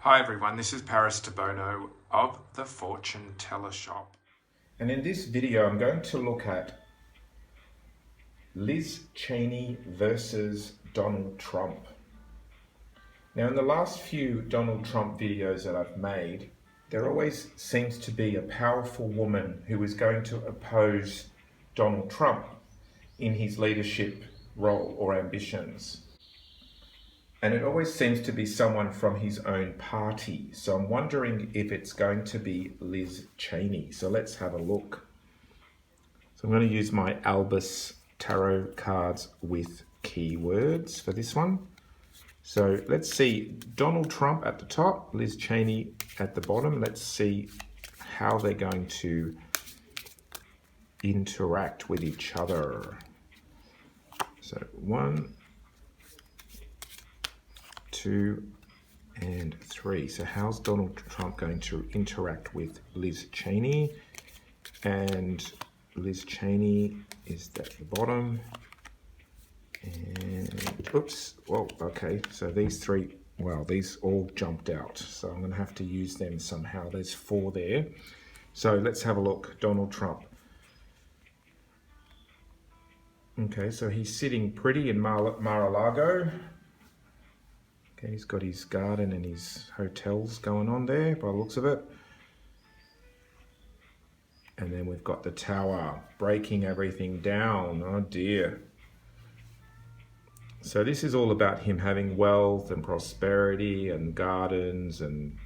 Hi everyone, this is Debono of the Fortune Teller Shop. And in this video, I'm going to look at Liz Cheney versus Donald Trump. Now, in the last few Donald Trump videos that I've made, there always seems to be a powerful woman who is going to oppose Donald Trump in his leadership role or ambitions. And it always seems to be someone from his own party. So I'm wondering if it's going to be Liz Cheney. So let's have a look. So I'm going to use my Albus tarot cards with keywords for this one. So let's see Donald Trump at the top, Liz Cheney at the bottom. Let's see how they're going to interact with each other. So 1, 2, and 3. So how's Donald Trump going to interact with Liz Cheney? And Liz Cheney is at the bottom. And oops, well, okay, so these 3, well, these all jumped out. So I'm going to have to use them somehow. There's 4 there. So let's have a look. Donald Trump. Okay, so he's sitting pretty in Mar-a-Lago. Okay, he's got his garden and his hotels going on there by the looks of it. And then we've got the tower breaking everything down. Oh dear. So this is all about him having wealth and prosperity and gardens and,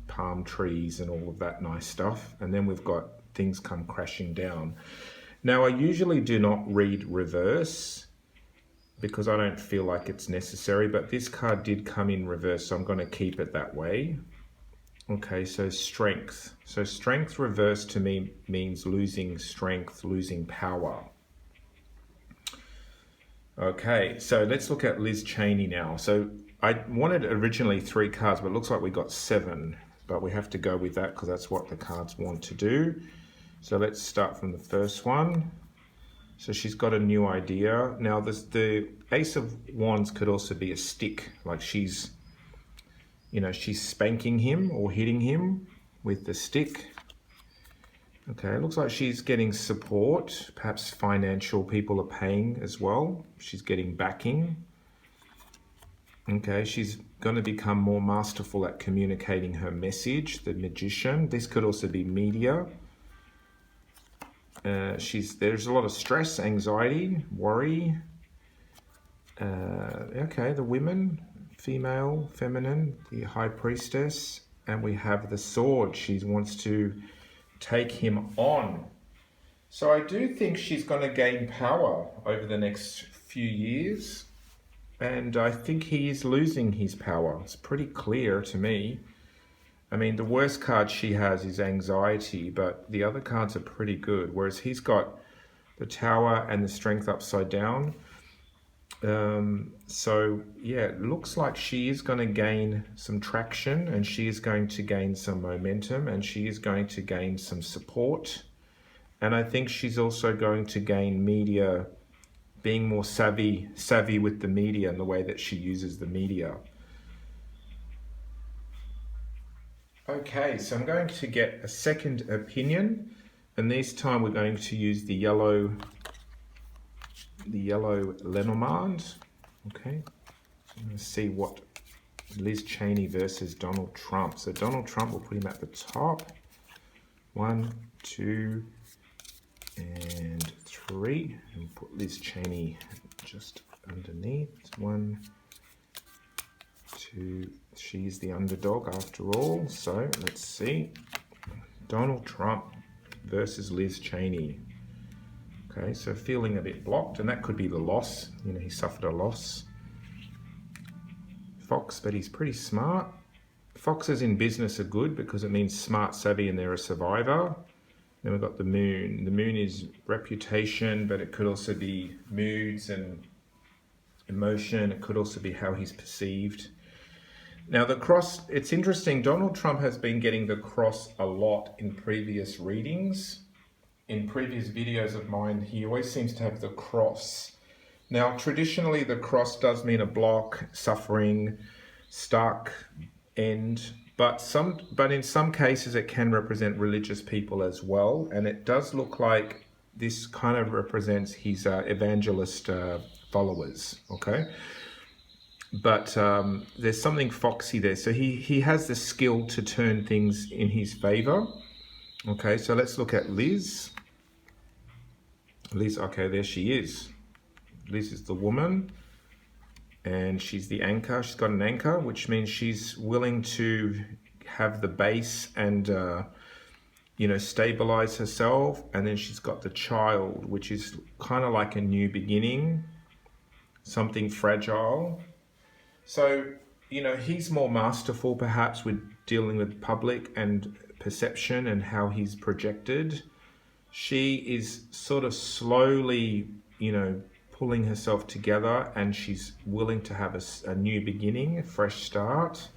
palm trees and all of that nice stuff. And then we've got things come crashing down. Now, I usually do not read reverse because I don't feel like it's necessary, but this card did come in reverse, so I'm going to keep it that way. Okay, so strength. So strength reverse to me means losing strength, losing power. Okay, so let's look at Liz Cheney now. So I wanted originally 3 cards, but it looks like we got 7, but we have to go with that because that's what the cards want to do. So let's start from the first one. So she's got a new idea. Now the Ace of Wands could also be a stick, like she's spanking him or hitting him with the stick. Okay, it looks like she's getting support. Perhaps financial people are paying as well. She's getting backing. Okay, she's going to become more masterful at communicating her message, the magician. This could also be media. There's a lot of stress, anxiety, worry. Okay, the women, female, feminine, the high priestess, and we have the sword. She wants to take him on. So I do think she's going to gain power over the next few years, and I think he is losing his power. It's pretty clear to me. I mean, the worst card she has is anxiety, but the other cards are pretty good, whereas he's got the tower and the strength upside down. So, yeah, it looks like she is going to gain some traction, and she is going to gain some momentum, and she is going to gain some support. And I think she's also going to gain media, being more savvy with the media and the way that she uses the media. Okay, so I'm going to get a second opinion, and this time we're going to use the yellow Lenormand. Okay, I'm going to see what Liz Cheney versus Donald Trump. So Donald Trump, will put him at the top. 1, 2, and 3, and put Liz Cheney just underneath. 1, 2. She's the underdog after all. So let's see. Donald Trump versus Liz Cheney. Okay, so feeling a bit blocked, and that could be the loss. He suffered a loss. Fox, but he's pretty smart. Foxes in business are good because it means smart, savvy, and they're a survivor. Then we've got the moon. The moon is reputation, but it could also be moods and emotion. It could also be how he's perceived. Now the cross, it's interesting, Donald Trump has been getting the cross a lot in previous readings. in previous videos of mine, he always seems to have the cross. Now, traditionally, the cross does mean a block, suffering, stuck, end. But in some cases, it can represent religious people as well. And it does look like this kind of represents his evangelist followers, okay? But there's something foxy there. So he has the skill to turn things in his favor. Okay, so let's look at Liz. Liz, okay, there she is. Liz is the woman, and she's the anchor. She's got an anchor, which means she's willing to have the base and, stabilize herself. And then she's got the child, which is kind of like a new beginning, something fragile. So, he's more masterful perhaps with dealing with public and perception and how he's projected. She is sort of slowly, pulling herself together, and she's willing to have a new beginning, a fresh start.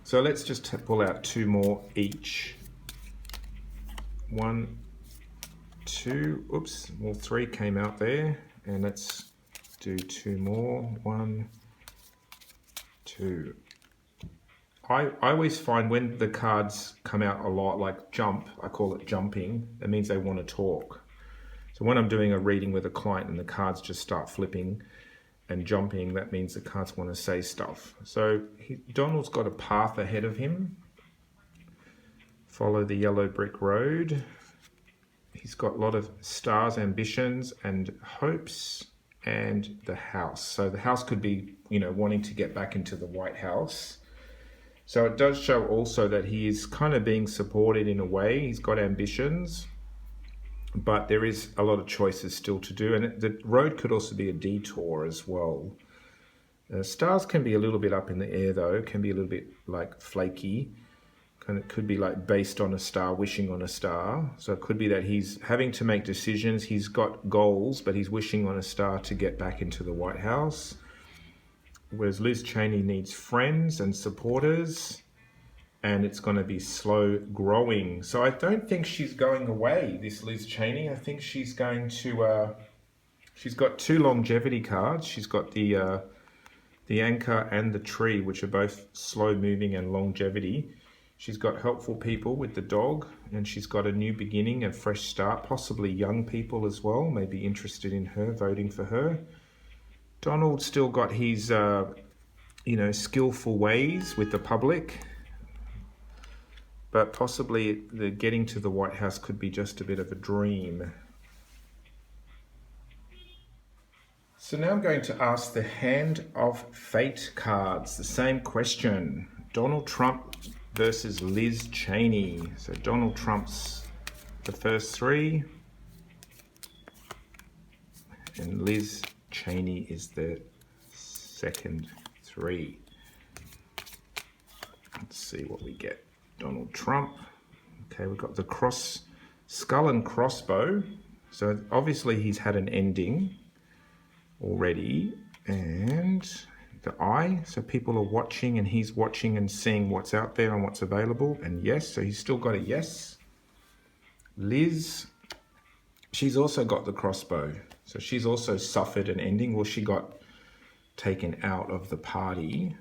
So let's just pull out two more each. 1, 2, oops, well, 3 came out there, and let's do 2 more. 1, 2. I always find when the cards come out a lot, like jump, I call it jumping, that means they want to talk. So when I'm doing a reading with a client and the cards just start flipping and jumping, that means the cards want to say stuff. So Donald's got a path ahead of him. Follow the yellow brick road. He's got a lot of stars, ambitions, and hopes, and the house. So the house could be, wanting to get back into the White House. So it does show also that he is kind of being supported in a way. He's got ambitions, but there is a lot of choices still to do. And the road could also be a detour as well. Stars can be a little bit up in the air though. It can be a little bit like flaky. It could be like based on a star, wishing on a star. So it could be that he's having to make decisions. He's got goals, but he's wishing on a star to get back into the White House. Whereas Liz Cheney needs friends and supporters, and it's going to be slow growing. So I don't think she's going away, this Liz Cheney. I think she's going to, she's got 2 longevity cards. She's got the anchor and the tree, which are both slow moving and longevity. She's got helpful people with the dog, and she's got a new beginning, a fresh start, possibly young people as well, may be interested in her, voting for her. Donald's still got his, skillful ways with the public, but possibly the getting to the White House could be just a bit of a dream. So now I'm going to ask the Hand of Fate cards, the same question. Donald Trump versus Liz Cheney. So Donald Trump's the first 3, and Liz Cheney is the second 3. Let's see what we get. Donald Trump. Okay, we've got the skull and crossbow. So obviously he's had an ending already. And the eye. So people are watching, and he's watching and seeing what's out there and what's available. And yes, so he's still got a yes. Liz, she's also got the crossbow. So she's also suffered an ending. Well, she got taken out of the party.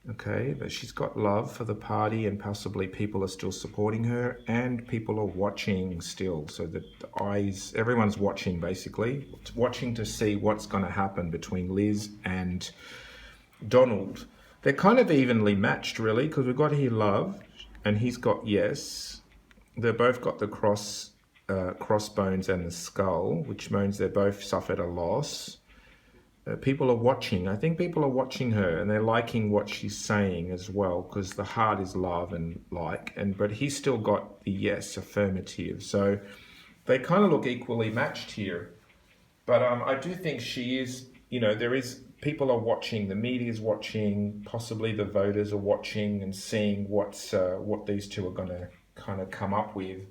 Okay, but she's got love for the party, and possibly people are still supporting her, and people are watching still. So the eyes, everyone's watching basically, watching to see what's going to happen between Liz and Donald. They're kind of evenly matched really, because we've got here love, and he's got yes. They've both got the crossbones and the skull, which means they both suffered a loss. People are watching. I think people are watching her, and they're liking what she's saying as well, because the heart is love and but he's still got the yes, affirmative. So they kind of look equally matched here. But I do think she is, people are watching, the media's watching, possibly the voters are watching and seeing what these two are going to kind of come up with.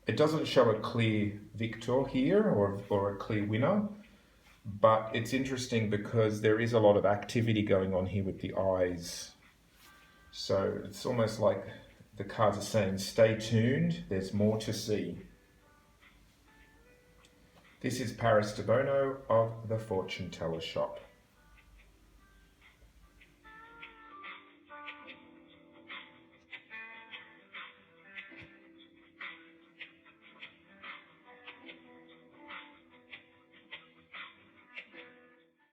It doesn't show a clear victor here or a clear winner. But it's interesting because there is a lot of activity going on here with the eyes. So it's almost like the cards are saying, stay tuned, there's more to see. This is Paris Debono of the Fortune Teller Shop.